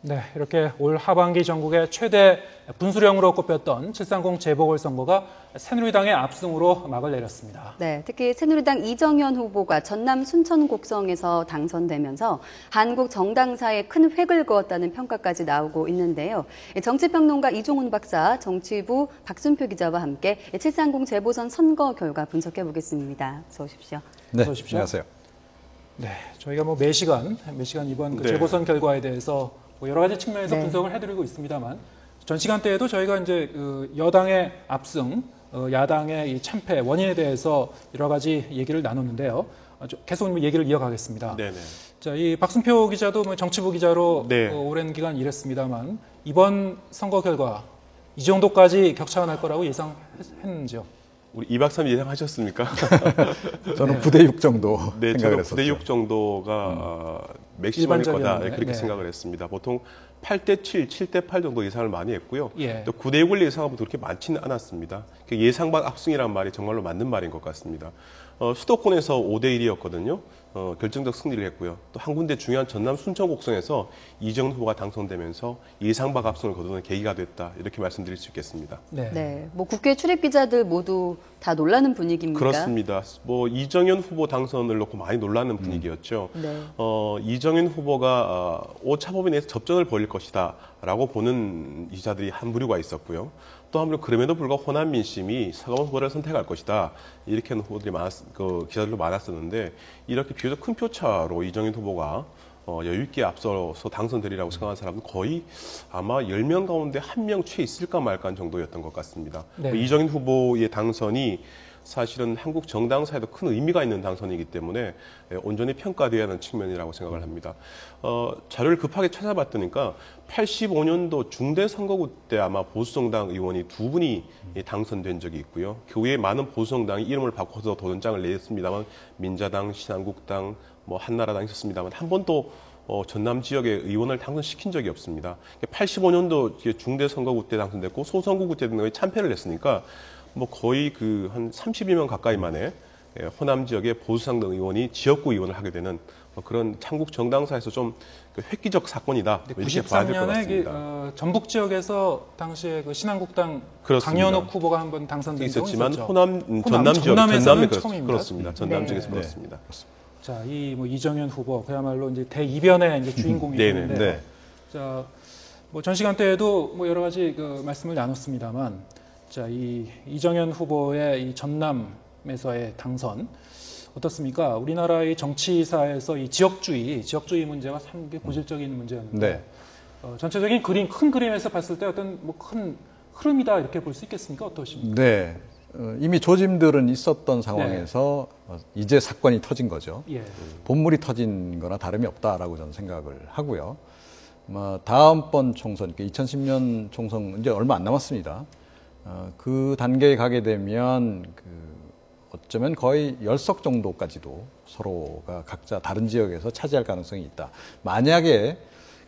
네, 이렇게 올 하반기 전국의 최대 분수령으로 꼽혔던 730 재보궐선거가 새누리당의 압승으로 막을 내렸습니다. 네, 특히 새누리당 이정현 후보가 전남 순천 곡성에서 당선되면서 한국 정당사에 큰 획을 그었다는 평가까지 나오고 있는데요. 정치평론가 이종훈 박사, 정치부 박순표 기자와 함께 730 재보선 선거 결과 분석해 보겠습니다. 어서 오십시오. 네, 어서 오십시오. 안녕하세요. 네, 저희가 매시간 이번 그 재보선 결과에 대해서 여러 가지 측면에서 분석을 해드리고 있습니다만 전 시간대에도 저희가 이제 그 여당의 압승, 야당의 이 참패 원인에 대해서 여러 가지 얘기를 나눴는데요. 계속 얘기를 이어가겠습니다. 네네. 자, 이 박순표 기자도 정치부 기자로 오랜 기간 일했습니다만 이번 선거 결과 이 정도까지 격차가 날 거라고 예상했는지요? 우리 이 박사님 예상하셨습니까? 저는 9대 6 정도 네, 생각을 저는 했었죠. 9대 6 정도가 맥시멈일 거다 그렇게 생각을 했습니다. 보통 8대 7, 7대 8 정도 예상을 많이 했고요. 또 9대 6을 예상하면 그렇게 많지는 않았습니다. 예상반 압승이라는 말이 정말로 맞는 말인 것 같습니다. 수도권에서 5대 1이었거든요. 결정적 승리를 했고요. 또 한 군데 중요한 전남 순천 곡성에서 이정현 후보가 당선되면서 예상박 압승을 거두는 계기가 됐다. 이렇게 말씀드릴 수 있겠습니다. 네, 뭐 국회 출입 기자들 모두 다 놀라는 분위기입니까? 그렇습니다. 뭐 이정현 후보 당선을 놓고 많이 놀라는 분위기였죠. 이정현 후보가 오차범위 내에서 접전을 벌일 것이다라고 보는 기자들이 한 부류가 있었고요. 또 한편 그럼에도 불구하고 호남 민심이 서가모 후보를 선택할 것이다 이렇게 하는 후보들이 기자들도 많았었는데 이렇게 비교적 큰 표차로 이정현 후보가 여유 있게 앞서서 당선되리라고 생각하는 사람은 거의 아마 10명 가운데 1명 채 있을까 말까 정도였던 것 같습니다. 이정현 후보의 당선이 사실은 한국 정당사에도 큰 의미가 있는 당선이기 때문에 온전히 평가되어야 하는 측면이라고 생각을 합니다. 자료를 급하게 찾아봤더니까 85년도 중대선거구 때 아마 보수정당 의원이 2분이 당선된 적이 있고요. 그 후에 많은 보수정당이 이름을 바꿔서 도전장을 냈습니다만 민자당, 신한국당, 한나라당 있었습니다만 한 번도 전남 지역의 의원을 당선시킨 적이 없습니다. 85년도 중대선거구 때 당선됐고 소선거구 때 참패를 했으니까 거의 한 30여명 가까이 만에 호남 지역의 보수상당 의원이 지역구 의원을 하게 되는 그런 한국 정당사에서 좀 획기적 사건이다. 이렇게 봐야 될 것 같습니다. 전북 지역에서 당시에 그 신한국당 그렇습니다. 강현옥 후보가 한번 당선된 적이 있었지만 있었죠. 전남 지역에서는 처음입니다. 그렇습니다. 전남 지역에서 그렇습니다. 자, 이 이정현 후보 그야말로 이제 대이변의 이제 주인공이 되는데, 자, 전 시간대에도 여러 가지 그 말씀을 나눴습니다만. 자, 이 이정현 후보의 이 전남에서의 당선 어떻습니까? 우리나라의 정치사에서 이 지역주의 문제가 상당히 고질적인 문제였는데 전체적인 큰 그림에서 봤을 때 어떤 큰 흐름이다 이렇게 볼 수 있겠습니까? 어떠십니까? 네, 이미 조짐들은 있었던 상황에서 이제 사건이 터진 거죠. 본물이 터진 거나 다름이 없다라고 저는 생각을 하고요. 다음번 총선, 2010년 총선 이제 얼마 안 남았습니다. 그 단계에 가게 되면 어쩌면 거의 10석 정도까지도 서로가 각자 다른 지역에서 차지할 가능성이 있다. 만약에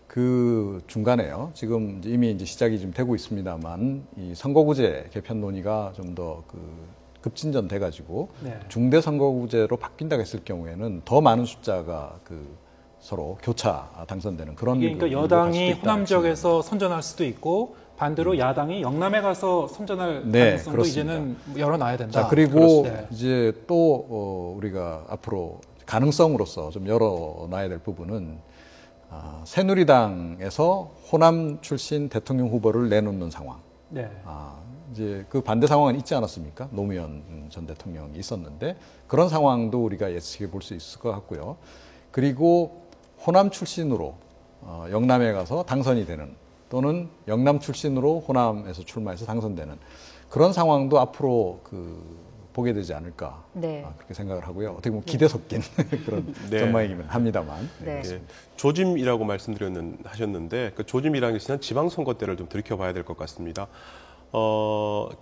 그 중간에요. 지금 이미 이제 시작이 좀 되고 있습니다만 이 선거구제 개편 논의가 좀 더 급진전 돼가지고 중대 선거구제로 바뀐다고 했을 경우에는 더 많은 숫자가 서로 교차 당선되는 그런. 그러니까 여당이 호남 지역에서 선전할 수도 있고. 반대로 야당이 영남에 가서 선전할 가능성도 이제는 열어놔야 된다. 자, 그리고 이제 또 우리가 앞으로 가능성으로서 좀 열어놔야 될 부분은 새누리당에서 호남 출신 대통령 후보를 내놓는 상황. 이제 그 반대 상황은 있지 않았습니까? 노무현 전 대통령이 있었는데 그런 상황도 우리가 예측해 볼 수 있을 것 같고요. 그리고 호남 출신으로 영남에 가서 당선이 되는. 또는 영남 출신으로 호남에서 출마해서 당선되는 그런 상황도 앞으로 보게 되지 않을까 그렇게 생각을 하고요. 어떻게 보면 기대 섞인 그런 전망이긴 합니다만. 조짐이라고 하셨는데 그 조짐이라는 것은 지방선거 때를 좀 들여다봐야 될 것 같습니다.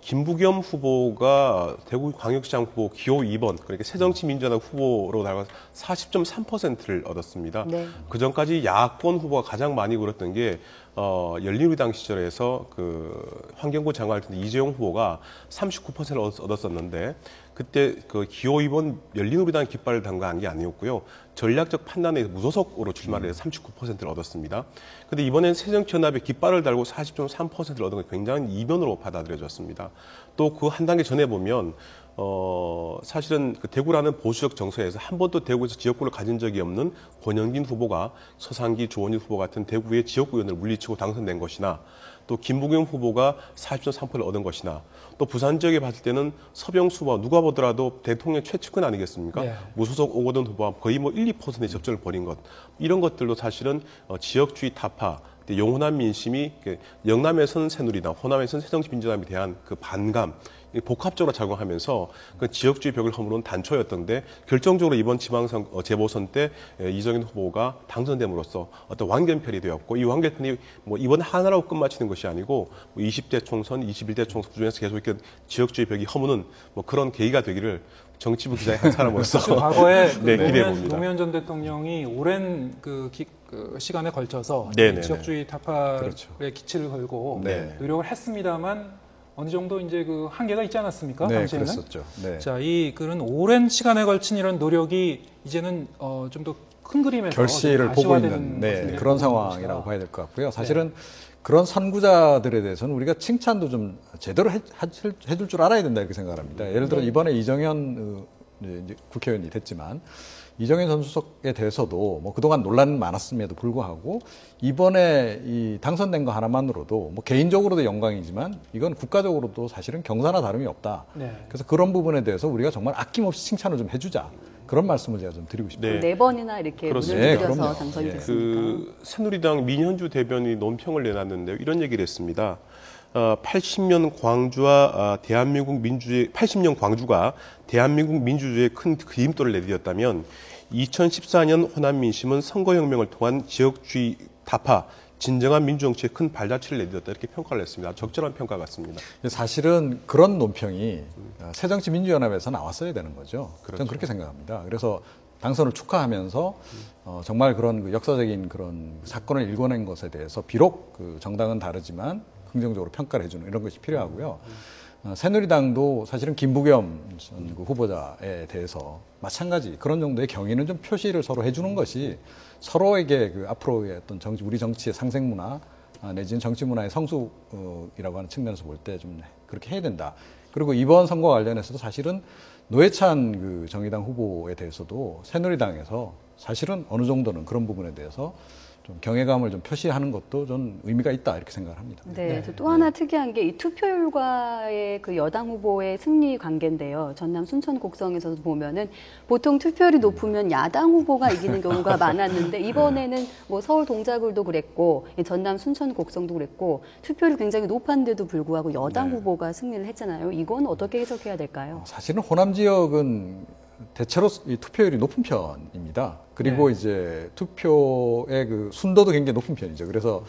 김부겸 후보가 대구광역시장 후보 기호 2번, 그러니까 새정치민주연합 후보로 나가서 40.3%를 얻었습니다. 그 전까지 야권 후보가 가장 많이 걸었던 게 열린우리당 시절에서 그 환경부 장관을 했던 이재용 후보가 39%를 얻었었는데 그때 그 기호 2번 열린우리당 깃발을 담가한 게 아니었고요. 전략적 판단에 무소속으로 출마를 해서 39%를 얻었습니다. 근데 이번엔 새정치연합에 깃발을 달고 40.3%를 얻은 건 굉장히 이변으로 받아들여졌습니다. 또 그 한 단계 전에 보면 사실은 그 대구라는 보수적 정서에서 한 번도 대구에서 지역구를 가진 적이 없는 권영진 후보가 서상기, 조원일 후보 같은 대구의 지역구 의원을 물리치고 당선된 것이나 또 김부겸 후보가 40.3%를 얻은 것이나 또 부산 지역에 봤을 때는 서병수 후보가 누가 보더라도 대통령 최측근 아니겠습니까? 네. 무소속 오거돈 후보가 거의 뭐 1, 2%의 접전을 벌인 것. 이런 것들도 사실은 지역주의 타파, 영호남 민심이 영남에서는 새누리당, 호남에서는 새정치민주당에 대한 그 반감, 복합적으로 작용하면서 그 지역주의 벽을 허무는 단초였던데 결정적으로 이번 재보선 때 이정현 후보가 당선됨으로써 어떤 완견편이 되었고 이 완견편이 뭐 이번 하나로 끝마치는 것이 아니고 20대 총선, 21대 총선 중에서 계속 이렇게 지역주의 벽이 허무는 뭐 그런 계기가 되기를 정치부 기자의 한 사람으로서 과거에 네, 기대해 봅니다. 노무현 전 대통령이 오랜 그 시간에 걸쳐서 지역주의 타파의 그렇죠. 기치를 걸고 노력을 했습니다만 어느 정도 이제 그 한계가 있지 않았습니까? 네, 당시에는. 그랬었죠. 네. 자, 그런 오랜 시간에 걸친 이런 노력이 이제는 좀 더 큰 그림에서 결실을 보고 있는 그런 상황이라고 봐야 될 것 같고요. 사실은 그런 선구자들에 대해서는 우리가 칭찬도 좀 제대로 해줄 줄 알아야 된다 이렇게 생각합니다. 예를 들어 이번에 이정현 국회의원이 됐지만 이정현 전 수석에 대해서도 뭐 그동안 논란은 많았음에도 불구하고 이번에 이 당선된 거 하나만으로도 뭐 개인적으로도 영광이지만 이건 국가적으로도 사실은 경사나 다름이 없다. 그래서 그런 부분에 대해서 우리가 정말 아낌없이 칭찬을 좀 해주자. 그런 말씀을 제가 좀 드리고 싶습니다. 네 번이나 이렇게 문을 들여서 당선이 됐습니다. 그 새누리당 민현주 대변인이 논평을 내놨는데요. 이런 얘기를 했습니다. 80년 광주와 대한민국 민주주의, 80년 광주가 대한민국 민주주의의 큰 그림돌을 내디뎠다면 2014년 호남 민심은 선거혁명을 통한 지역주의 타파, 진정한 민주정치의 큰 발자취를 내딛었다 이렇게 평가를 했습니다. 적절한 평가 같습니다. 사실은 그런 논평이 새정치민주연합에서 나왔어야 되는 거죠. 그렇죠. 저는 그렇게 생각합니다. 그래서 당선을 축하하면서 정말 그런 그 역사적인 그런 사건을 일궈낸 것에 대해서 비록 그 정당은 다르지만 긍정적으로 평가를 해주는 이런 것이 필요하고요. 새누리당도 사실은 김부겸 전 후보자에 대해서 마찬가지 그런 정도의 경의는 좀 표시를 서로 해주는 것이 서로에게 그 앞으로의 어떤 우리 정치의 상생 문화 내지는 정치 문화의 성숙이라고 하는 측면에서 볼 때 좀 그렇게 해야 된다. 그리고 이번 선거와 관련해서도 사실은 노회찬 그 정의당 후보에 대해서도 새누리당에서 사실은 어느 정도는 그런 부분에 대해서 좀 경외감을 좀 표시하는 것도 좀 의미가 있다 이렇게 생각을 합니다. 네, 또 하나 특이한 게 이 투표율과의 그 여당 후보의 승리 관계인데요. 전남 순천 곡성에서 보면은 보통 투표율이 높으면 야당 후보가 이기는 경우가 많았는데 이번에는 뭐 서울 동작을도 그랬고 전남 순천 곡성도 그랬고 투표율이 굉장히 높았는데도 불구하고 여당 후보가 승리를 했잖아요. 이건 어떻게 해석해야 될까요? 사실은 호남 지역은 대체로 이 투표율이 높은 편입니다. 그리고 이제 투표의 그 순도도 굉장히 높은 편이죠. 그래서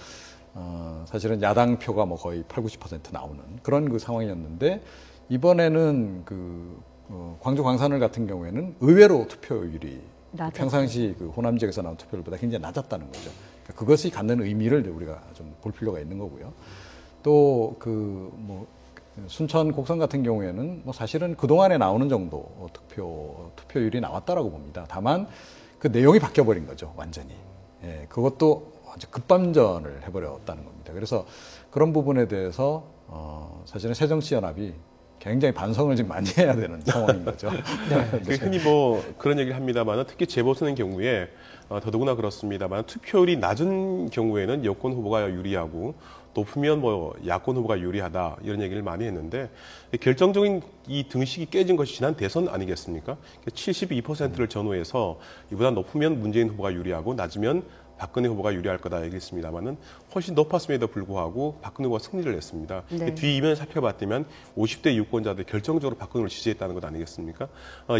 사실은 야당 표가 뭐 거의 80~90% 나오는 그런 그 상황이었는데 이번에는 그 광주 광산을 같은 경우에는 의외로 투표율이 평상시 그 호남 지역에서 나온 투표율보다 굉장히 낮았다는 거죠. 그러니까 그것이 갖는 의미를 우리가 좀 볼 필요가 있는 거고요. 또 그 뭐 순천 곡성 같은 경우에는 뭐 사실은 그동안에 나오는 정도 투표율이 나왔다라고 봅니다. 다만 그 내용이 바뀌어버린 거죠, 완전히. 예, 그것도 아주 급반전을 해버렸다는 겁니다. 그래서 그런 부분에 대해서 사실은 새정치연합이 굉장히 반성을 지금 많이 해야 되는 상황인 거죠. 네. 흔히 뭐 그런 얘기를 합니다만 특히 재보선의 경우에 더더구나 그렇습니다만 투표율이 낮은 경우에는 여권 후보가 유리하고 높으면 뭐 야권 후보가 유리하다 이런 얘기를 많이 했는데 결정적인 이 등식이 깨진 것이 지난 대선 아니겠습니까? 72%를 전후해서 이보다 높으면 문재인 후보가 유리하고 낮으면 박근혜 후보가 유리할 거다 얘기했습니다만은 훨씬 높았음에도 불구하고 박근혜 후보가 승리를 했습니다. 뒤 이면을 살펴봤다면 50대 유권자들 결정적으로 박근혜를 지지했다는 것 아니겠습니까?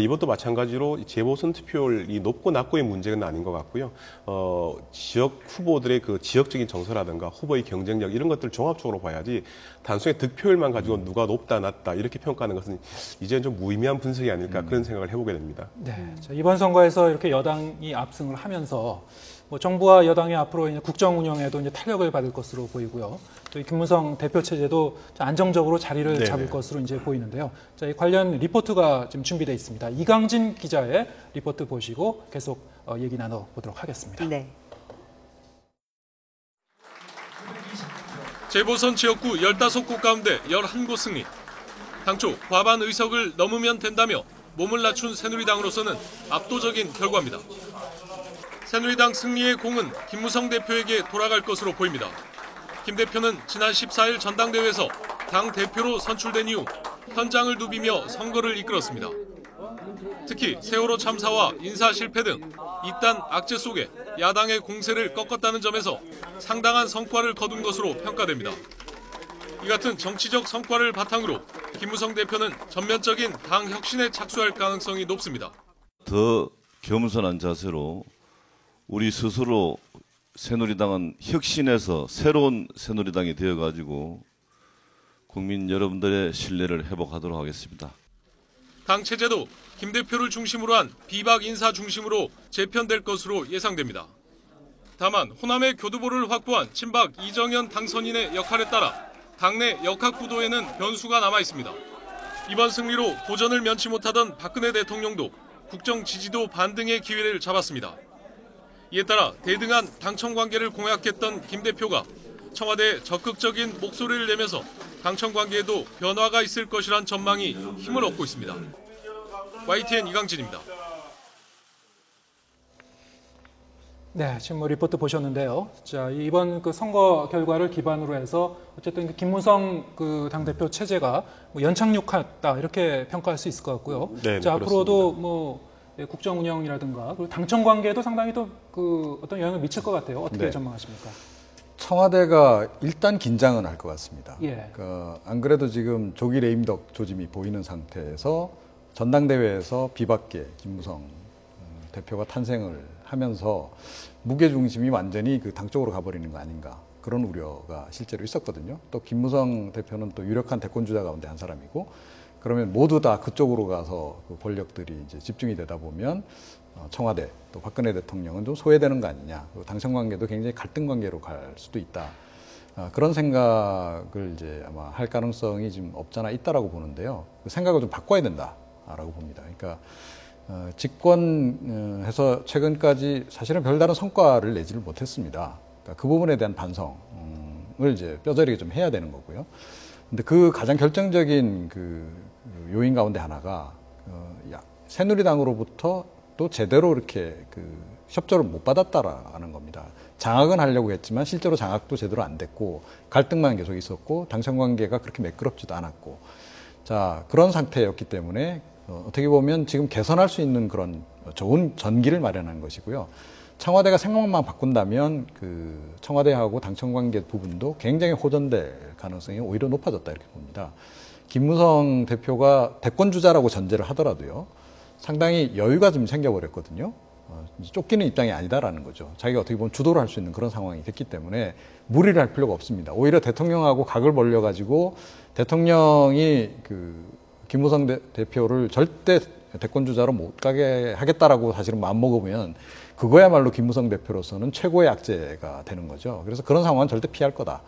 이번도 마찬가지로 재보선 투표율이 높고 낮고의 문제는 아닌 것 같고요. 지역 후보들의 그 지역적인 정서라든가 후보의 경쟁력 이런 것들을 종합적으로 봐야지 단순히 득표율만 가지고 누가 높다 낮다 이렇게 평가하는 것은 이제는 좀 무의미한 분석이 아닐까 그런 생각을 해보게 됩니다. 네, 자, 이번 선거에서 이렇게 여당이 압승을 하면서 뭐 정부와 여당이 앞으로 이제 국정 운영에도 이제 탄력을 받을 것으로 보이고요. 또 이 김무성 대표 체제도 안정적으로 자리를 네네. 잡을 것으로 이제 보이는데요. 자, 이 관련 리포트가 지금 준비되어 있습니다. 이강진 기자의 리포트 보시고 계속 얘기 나눠 보도록 하겠습니다. 네. 재보선 지역구 15곳 가운데 11곳 승리. 당초 과반 의석을 넘으면 된다며 몸을 낮춘 새누리당으로서는 압도적인 결과입니다. 새누리당 승리의 공은 김무성 대표에게 돌아갈 것으로 보입니다. 김 대표는 지난 14일 전당대회에서 당 대표로 선출된 이후 현장을 누비며 선거를 이끌었습니다. 특히 세월호 참사와 인사 실패 등 이딴 악재 속에 야당의 공세를 꺾었다는 점에서 상당한 성과를 거둔 것으로 평가됩니다. 이 같은 정치적 성과를 바탕으로 김무성 대표는 전면적인 당 혁신에 착수할 가능성이 높습니다. 더 겸손한 자세로 우리 스스로 새누리당은 혁신해서 새로운 새누리당이 되어가지고 국민 여러분들의 신뢰를 회복하도록 하겠습니다. 당 체제도 김 대표를 중심으로 한 비박 인사 중심으로 재편될 것으로 예상됩니다. 다만 호남의 교두보를 확보한 친박 이정현 당선인의 역할에 따라 당내 역학 구도에는 변수가 남아 있습니다. 이번 승리로 도전을 면치 못하던 박근혜 대통령도 국정 지지도 반등의 기회를 잡았습니다. 이에 따라 대등한 당청 관계를 공약했던 김 대표가 청와대에 적극적인 목소리를 내면서 당청 관계에도 변화가 있을 것이란 전망이 힘을 얻고 있습니다. YTN 이강진입니다. 네, 지금 뭐 리포트 보셨는데요. 자, 이번 그 선거 결과를 기반으로 해서 어쨌든 그 김무성 그 당대표 체제가 뭐 연착륙했다 이렇게 평가할 수 있을 것 같고요. 네, 자, 그렇습니다. 앞으로도 뭐 국정 운영이라든가 그리고 당청 관계에도 상당히 또 그 어떤 영향을 미칠 것 같아요. 어떻게 네. 전망하십니까? 청와대가 일단 긴장은 할 것 같습니다. 예. 안 그래도 지금 조기 레임덕 조짐이 보이는 상태에서 전당대회에서 비박계 김무성 대표가 탄생을 하면서 무게중심이 완전히 그 당 쪽으로 가버리는 거 아닌가 그런 우려가 실제로 있었거든요. 또 김무성 대표는 또 유력한 대권주자 가운데 한 사람이고 그러면 모두 다 그쪽으로 가서 그 권력들이 이제 집중이 되다 보면 청와대 또 박근혜 대통령은 좀 소외되는 거 아니냐. 당청 관계도 굉장히 갈등 관계로 갈 수도 있다. 그런 생각을 이제 아마 할 가능성이 좀 없잖아 있다라고 보는데요. 그 생각을 좀 바꿔야 된다라고 봅니다. 그러니까 집권해서 최근까지 사실은 별다른 성과를 내지를 못했습니다. 그러니까 그 부분에 대한 반성을 이제 뼈저리게 좀 해야 되는 거고요. 근데 그 가장 결정적인 그 요인 가운데 하나가 새누리당으로부터 또 제대로 이렇게 그 협조를 못 받았다라는 겁니다. 장악은 하려고 했지만 실제로 장악도 제대로 안 됐고 갈등만 계속 있었고 당청 관계가 그렇게 매끄럽지도 않았고 자 그런 상태였기 때문에 어떻게 보면 지금 개선할 수 있는 그런 좋은 전기를 마련한 것이고요. 청와대가 생각만 바꾼다면 그 청와대하고 당청 관계 부분도 굉장히 호전될 가능성이 오히려 높아졌다 이렇게 봅니다. 김무성 대표가 대권주자라고 전제를 하더라도요. 상당히 여유가 좀 생겨버렸거든요. 쫓기는 입장이 아니다라는 거죠. 자기가 어떻게 보면 주도를 할 수 있는 그런 상황이 됐기 때문에 무리를 할 필요가 없습니다. 오히려 대통령하고 각을 벌려가지고 대통령이 그 김무성 대표를 절대 대권주자로 못 가게 하겠다라고 사실은 마음먹으면 그거야말로 김무성 대표로서는 최고의 악재가 되는 거죠. 그래서 그런 상황은 절대 피할 거다.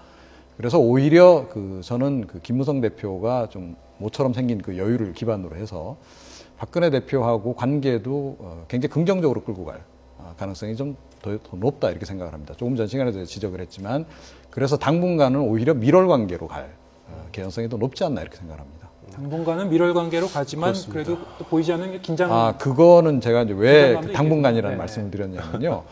그래서 오히려 저는 그 김무성 대표가 좀 모처럼 생긴 그 여유를 기반으로 해서 박근혜 대표하고 관계도 굉장히 긍정적으로 끌고 갈 가능성이 좀 더 높다 이렇게 생각을 합니다. 조금 전 시간에도 지적을 했지만 그래서 당분간은 오히려 밀월 관계로 갈 개연성이 더 높지 않나 이렇게 생각합니다. 당분간은 밀월 관계로 가지만 그렇습니다. 그래도 또 보이지 않는 긴장. 그거는 제가 이제 왜 긴장감도 당분간이라는 있겠죠. 말씀을 드렸냐면요.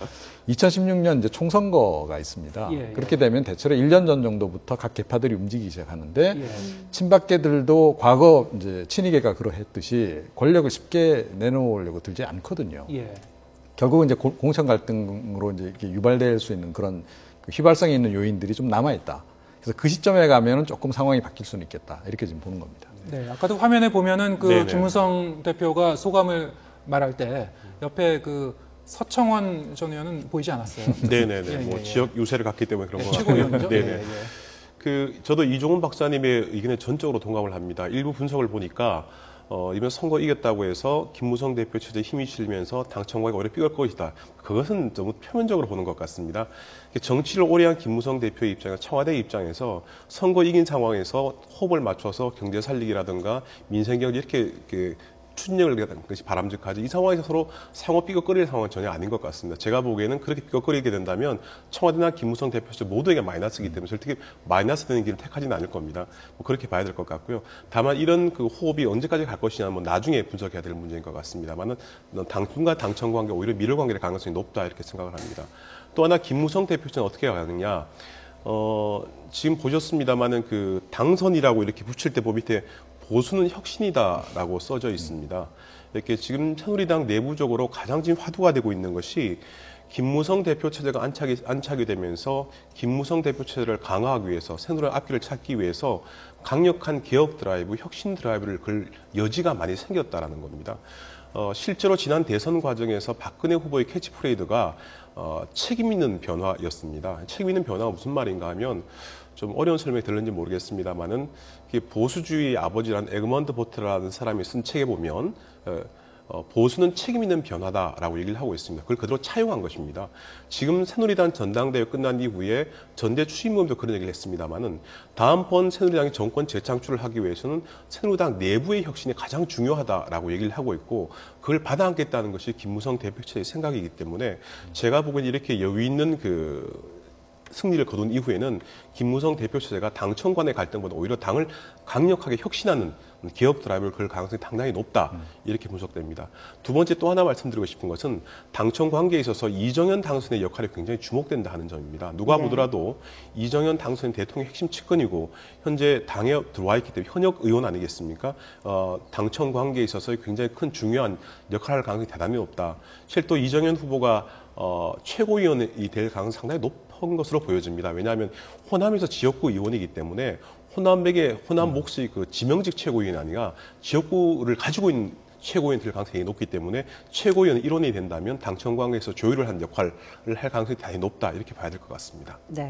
2016년 이제 총선거가 있습니다. 예, 예. 그렇게 되면 대체로 1년 전 정도부터 각 계파들이 움직이기 시작하는데 예. 친박계들도 과거 이제 친이계가 그러했듯이 권력을 쉽게 내놓으려고 들지 않거든요. 예. 결국은 이제 공천 갈등으로 이제 이렇게 유발될 수 있는 그런 그 휘발성이 있는 요인들이 좀 남아 있다. 그래서 그 시점에 가면은 조금 상황이 바뀔 수는 있겠다. 이렇게 지금 보는 겁니다. 네, 아까도 화면에 보면은 그 네네. 김무성 대표가 소감을 말할 때 옆에 그 서청원 전 의원은 보이지 않았어요. 네네네. 예, 뭐 예, 예. 지역 요새를 갖기 때문에 그런 네, 거 최고위원이죠. 네네. 예, 예. 저도 이종훈 박사님의 의견에 전적으로 동감을 합니다. 일부 분석을 보니까 이번 선거 이겼다고 해서 김무성 대표 체제에 힘이 실리면서 당청과가 오히려 삐걱 것이다. 그것은 너무 표면적으로 보는 것 같습니다. 정치를 오래 한 김무성 대표의 입장에서 청와대 입장에서 선거 이긴 상황에서 호흡을 맞춰서 경제 살리기라든가 민생 경제 이렇게 추진력을 내는 것이 바람직하지 이 상황에서 서로 상호 삐걱거릴 상황은 전혀 아닌 것 같습니다. 제가 보기에는 그렇게 삐걱거리게 된다면 청와대나 김무성 대표 모두에게 마이너스이기 때문에 절대 마이너스 되는 길을 택하지는 않을 겁니다. 뭐 그렇게 봐야 될 것 같고요. 다만 이런 그 호흡이 언제까지 갈 것이냐는 뭐 나중에 분석해야 될 문제인 것 같습니다만은 당분과 당청 관계 오히려 미래 관계의 가능성이 높다 이렇게 생각을 합니다. 또 하나 김무성 대표는 어떻게 가느냐? 지금 보셨습니다만은 그 당선이라고 이렇게 붙일 때 밑에 보수는 혁신이다라고 써져 있습니다. 이렇게 지금 새누리당 내부적으로 가장 지금 화두가 되고 있는 것이 김무성 대표 체제가 안착이 되면서 김무성 대표 체제를 강화하기 위해서 새누리당 앞길을 찾기 위해서 강력한 개혁 드라이브, 혁신 드라이브를 걸 여지가 많이 생겼다라는 겁니다. 실제로 지난 대선 과정에서 박근혜 후보의 캐치프레이드가 책임 있는 변화였습니다. 책임 있는 변화가 무슨 말인가 하면 좀 어려운 설명이 들렸는지 모르겠습니다만은 보수주의의 아버지라는 에그먼트 보트라는 사람이 쓴 책에 보면 보수는 책임 있는 변화다라고 얘기를 하고 있습니다. 그걸 그대로 차용한 것입니다. 지금 새누리당 전당대회 끝난 이후에 전대 추임금도 그런 얘기를 했습니다만은 다음번 새누리당이 정권 재창출을 하기 위해서는 새누리당 내부의 혁신이 가장 중요하다라고 얘기를 하고 있고 그걸 받아안겠다는 것이 김무성 대표체의 생각이기 때문에 제가 보기엔 이렇게 여유 있는 승리를 거둔 이후에는 김무성 대표 체제가 당청 간의 갈등보다 오히려 당을 강력하게 혁신하는 개혁 드라이브를 걸 가능성이 상당히 높다 이렇게 분석됩니다. 두 번째 또 하나 말씀드리고 싶은 것은 당청 관계에 있어서 이정현 당선의 역할이 굉장히 주목된다 하는 점입니다. 누가 보더라도 이정현 당선인 대통령 핵심 측근이고 현재 당에 들어와 있기 때문에 현역 의원 아니겠습니까? 당청 관계에 있어서 굉장히 큰 중요한 역할을 할 가능성이 대단히 높다. 실또 이정현 후보가 최고위원이 될 가능성이 상당히 높은 것으로 보여집니다. 왜냐하면 호남에서 지역구 의원이기 때문에 호남 몫이 그 지명직 최고위원이 아니라 지역구를 가지고 있는 최고위원 될 가능성이 높기 때문에 최고위원 일원이 된다면 당청 관계에서 조율을 한 역할을 할 가능성이 대단히 높다 이렇게 봐야 될 것 같습니다. 네.